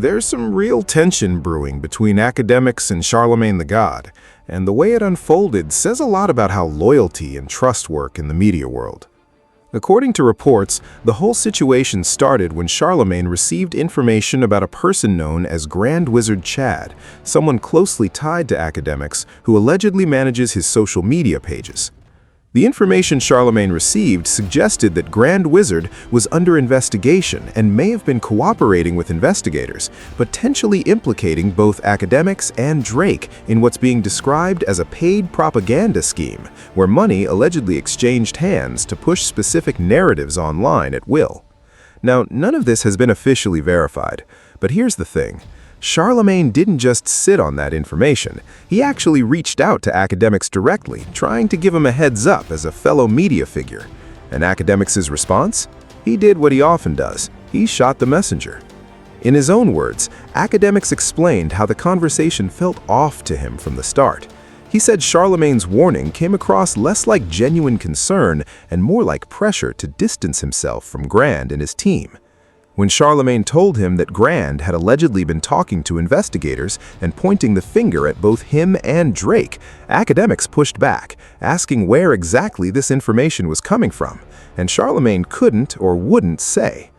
There's some real tension brewing between Akademiks and Charlemagne the God, and the way it unfolded says a lot about how loyalty and trust work in the media world. According to reports, the whole situation started when Charlemagne received information about a person known as Grand Wizard Chad, someone closely tied to Akademiks who allegedly manages his social media pages. The information Charlemagne received suggested that Grand Wizard was under investigation and may have been cooperating with investigators, potentially implicating both Akademiks and Drake in what's being described as a paid propaganda scheme, where money allegedly exchanged hands to push specific narratives online at will. Now, none of this has been officially verified, but here's the thing. Charlemagne didn't just sit on that information. He actually reached out to Akademiks directly, trying to give him a heads up as a fellow media figure. And Akademiks' response? He did what he often does. He shot the messenger. In his own words, Akademiks explained how the conversation felt off to him from the start. He said Charlemagne's warning came across less like genuine concern and more like pressure to distance himself from Grand and his team. When Charlemagne told him that Grand had allegedly been talking to investigators and pointing the finger at both him and Drake, Akademiks pushed back, asking where exactly this information was coming from, and Charlemagne couldn't or wouldn't say.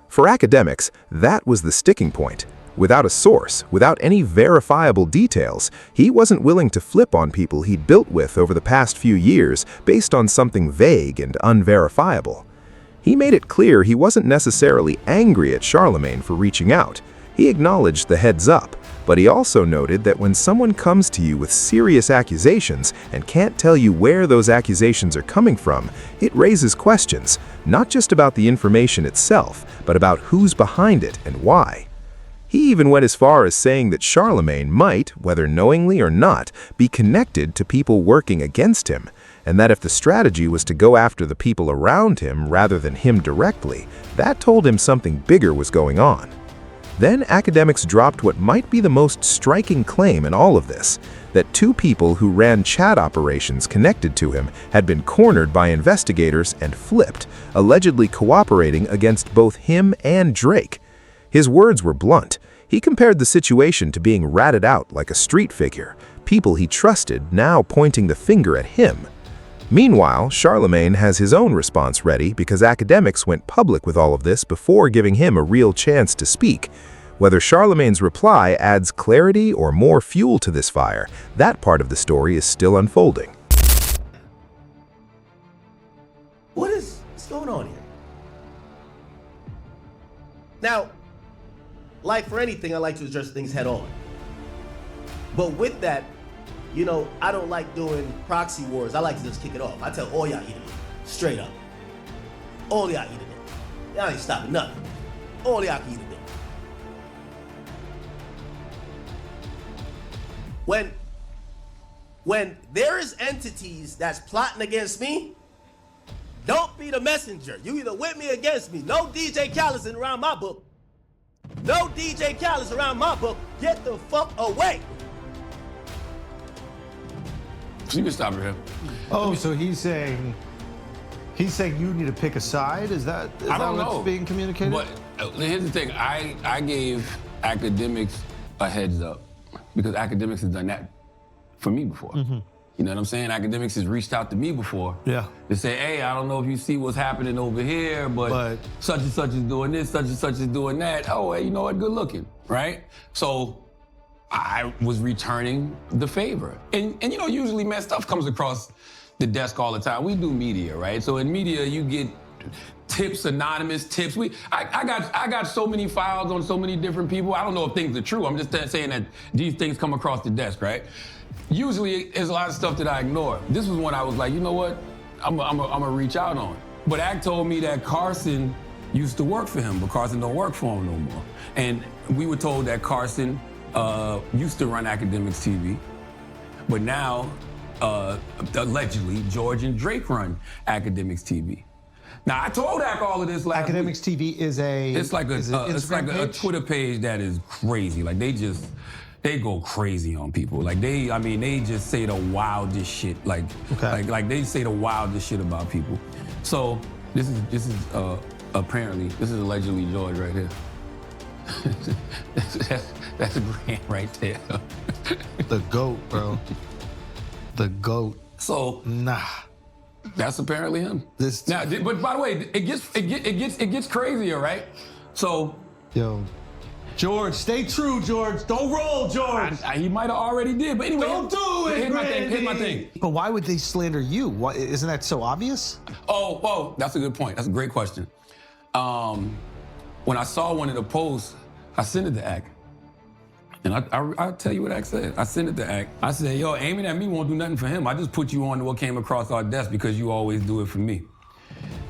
For Akademiks, that was the sticking point. Without a source, without any verifiable details, he wasn't willing to flip on people he'd built with over the past few years based on something vague and unverifiable. He made it clear he wasn't necessarily angry at Charlemagne for reaching out. He acknowledged the heads up, but he also noted that when someone comes to you with serious accusations and can't tell you where those accusations are coming from, it raises questions, not just about the information itself, but about who's behind it and why. He even went as far as saying that Charlemagne might, whether knowingly or not, be connected to people working against him, and that if the strategy was to go after the people around him rather than him directly, that told him something bigger was going on. Then Akademiks dropped what might be the most striking claim in all of this, that two people who ran chat operations connected to him had been cornered by investigators and flipped, allegedly cooperating against both him and Drake. His words were blunt. He compared the situation to being ratted out like a street figure, people he trusted now pointing the finger at him. Meanwhile, Charlemagne has his own response ready because Akademiks went public with all of this before giving him a real chance to speak. Whether Charlemagne's reply adds clarity or more fuel to this fire, that part of the story is still unfolding. What's going on here? Now, like for anything, I like to address things head on. But with that, you know, I don't like doing proxy wars. I like to just kick it off. I tell all y'all eat it, straight up. All y'all eat it. Y'all ain't stopping nothing. All y'all can eat it. When there is entities that's plotting against me, don't be the messenger. You either with me or against me. No DJ Khaled's around my book. No DJ Khaled's around my book. Get the fuck away. You can stop him. Oh, so he's saying you need to pick a side? Is that what's being communicated? But here's the thing, I gave Akademiks a heads up because Akademiks has done that for me before. Mm-hmm. You know what I'm saying? Akademiks has reached out to me before. Yeah. To say, hey, I don't know if you see what's happening over here, but such and such is doing this, such and such is doing that. Oh, hey, you know what? Good looking, right? So I was returning the favor. And you know, usually, man, stuff comes across the desk all the time. We do media, right? So in media, you get tips, anonymous tips. I got so many files on so many different people. I don't know if things are true. I'm just saying that these things come across the desk, right? Usually, there's a lot of stuff that I ignore. This was when I was like, you know what? I'm gonna reach out on it. But Ak told me that Carson used to work for him, but Carson don't work for him no more. And we were told that Carson used to run Akademiks TV, but now, allegedly, George and Drake run Akademiks TV. Now, I told Ak all of this last Akademiks week. TV is It's like a Twitter page that is crazy. Like they go crazy on people. Like they just say the wildest shit. Like they say the wildest shit about people. So this is apparently, this is allegedly George right here. That's a brand right there. The GOAT, bro. The GOAT. So nah, that's apparently him. Now, but by the way, it gets crazier, right? So, yo, George, stay true, George. Don't roll, George. He might have already did, but anyway. Don't do it, Here's my thing. But why would they slander you? Why, isn't that so obvious? Oh, that's a good point. That's a great question. When I saw one of the posts, I sent it to Ak. And I'll tell you what Ak said. I sent it to Ak. I said, yo, aiming at me won't do nothing for him. I just put you on to what came across our desk because you always do it for me.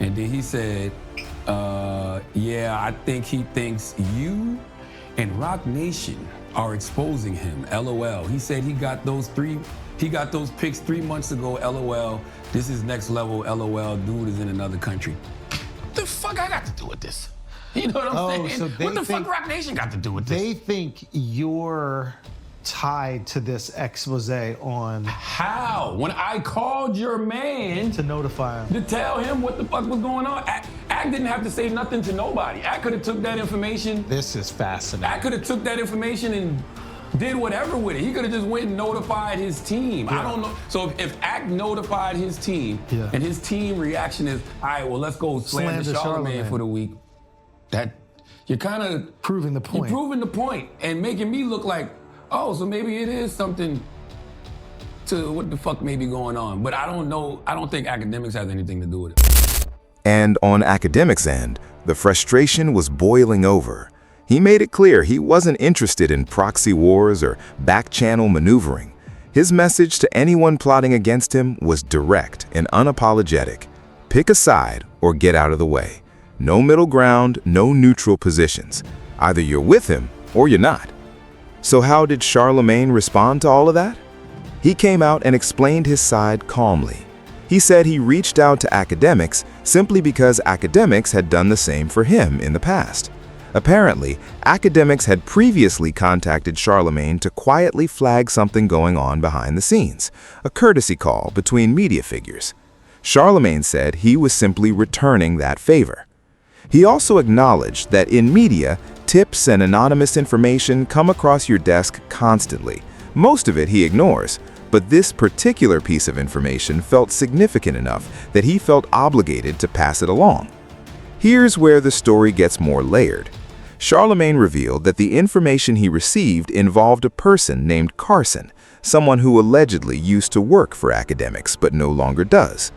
And then he said, yeah, I think he thinks you and Rock Nation are exposing him, LOL. He said he got those pics 3 months ago, LOL. This is next level, LOL. Dude is in another country. What the fuck I got to do with this? You know what I'm saying? So what the fuck Rock Nation got to do with this? They think you're tied to this expose on... How? When I called your man to notify him. To tell him what the fuck was going on. Ak didn't have to say nothing to nobody. Ak could have took that information. This is fascinating. Ak could have took that information and did whatever with it. He could have just went and notified his team. Yeah. I don't know. So if Ak notified his team and his team reaction is, all right, well, let's go slander Charlemagne for the week. That you're kind of proving the point. You're proving the point and making me look like, oh, so maybe it is something to what the fuck may be going on. But I don't know. I don't think Akademiks has anything to do with it. And on Akademiks' end, the frustration was boiling over. He made it clear he wasn't interested in proxy wars or back-channel maneuvering. His message to anyone plotting against him was direct and unapologetic. Pick a side or get out of the way. No middle ground, no neutral positions. Either you're with him or you're not. So how did Charlemagne respond to all of that? He came out and explained his side calmly. He said he reached out to Akademiks simply because Akademiks had done the same for him in the past. Apparently, Akademiks had previously contacted Charlemagne to quietly flag something going on behind the scenes, a courtesy call between media figures. Charlemagne said he was simply returning that favor. He also acknowledged that in media, tips and anonymous information come across your desk constantly. Most of it he ignores, but this particular piece of information felt significant enough that he felt obligated to pass it along. Here's where the story gets more layered. Charlemagne revealed that the information he received involved a person named Carson, someone who allegedly used to work for Akademiks but no longer does.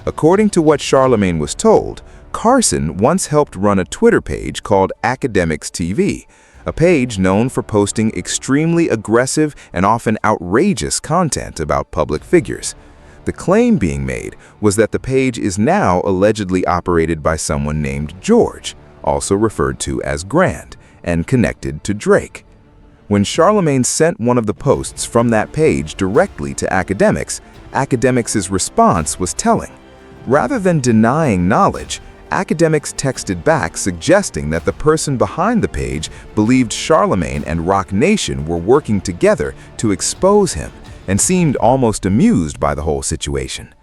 According to what Charlemagne was told, Carson once helped run a Twitter page called Akademiks TV, a page known for posting extremely aggressive and often outrageous content about public figures. The claim being made was that the page is now allegedly operated by someone named George, also referred to as Grand, and connected to Drake. When Charlemagne sent one of the posts from that page directly to Akademiks, Akademiks' response was telling. Rather than denying knowledge, Akademiks texted back suggesting that the person behind the page believed Charlemagne and Rock Nation were working together to expose him and seemed almost amused by the whole situation.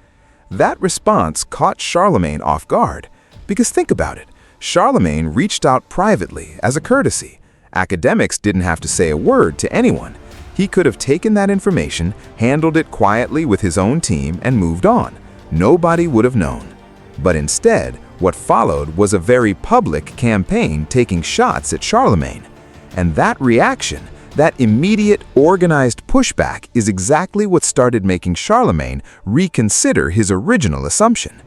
That response caught Charlemagne off guard, because think about it, Charlemagne reached out privately as a courtesy. Akademiks didn't have to say a word to anyone. He could have taken that information, handled it quietly with his own team, and moved on. Nobody would have known. But instead, what followed was a very public campaign taking shots at Charlemagne. And that reaction, that immediate, organized pushback is exactly what started making Charlemagne reconsider his original assumption.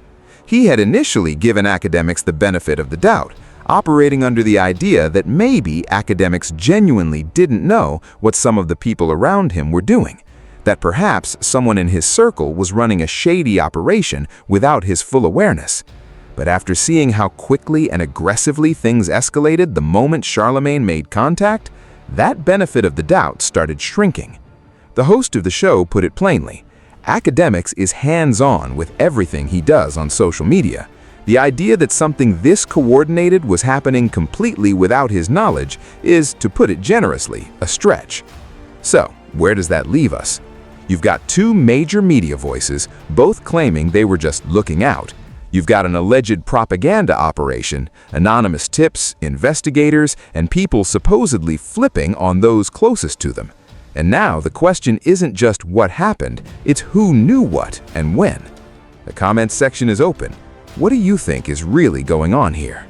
He had initially given Akademiks the benefit of the doubt, operating under the idea that maybe Akademiks genuinely didn't know what some of the people around him were doing, that perhaps someone in his circle was running a shady operation without his full awareness. But after seeing how quickly and aggressively things escalated the moment Charlemagne made contact, that benefit of the doubt started shrinking. The host of the show put it plainly, Akademiks is hands-on with everything he does on social media. The idea that something this coordinated was happening completely without his knowledge is, to put it generously, a stretch. So, where does that leave us? You've got two major media voices, both claiming they were just looking out. You've got an alleged propaganda operation, anonymous tips, investigators, and people supposedly flipping on those closest to them. And now the question isn't just what happened, it's who knew what and when. The comments section is open. What do you think is really going on here?